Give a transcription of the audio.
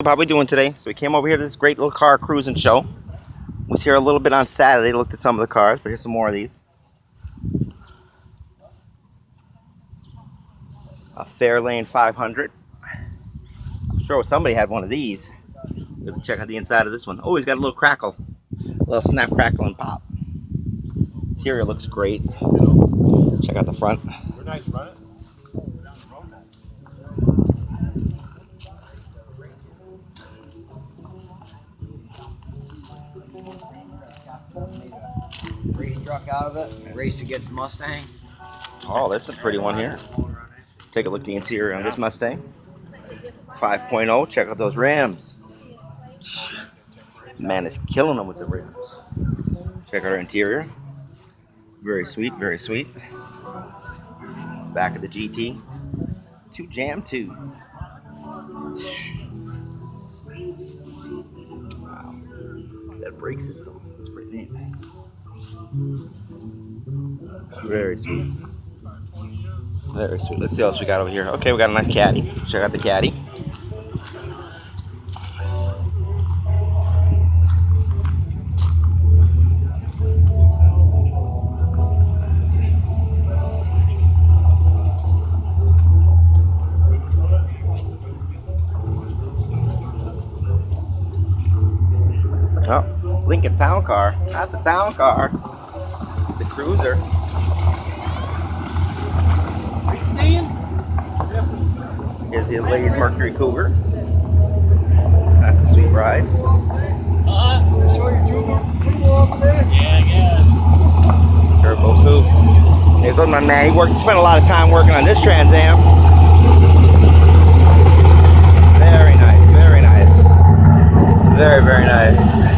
How we doing today? So we came over here to this great little car cruising show. Was here a little bit on Saturday, looked at some of the cars, but here's some more of these. A Fairlane 500. I'm sure somebody had one of these. Let's check out the inside of this one. Oh, he's got a little crackle. A little snap, crackle, and pop. Interior looks great. Check out the front. Race truck out of it, race against Mustangs. Oh, that's a pretty one here. Take a look at the interior on this Mustang. 5.0, check out those rims. Man is killing them with the rims. Check out our interior. Very sweet, very sweet. Back of the GT. 2 Jam 2. Wow. That brake system is pretty neat. Very sweet. Very sweet. Let's see what else we got over here. Okay, we got a nice caddy. Check out the caddy. Oh, Lincoln Town Car. Not the town car. The cruiser. Here's the ladies Mercury Cougar. That's a sweet ride. Show your turbo over there? Yeah, I guess. Turbo coupe. Here's my man. He spent a lot of time working on this Trans Am. Very nice, very nice. Very, very nice.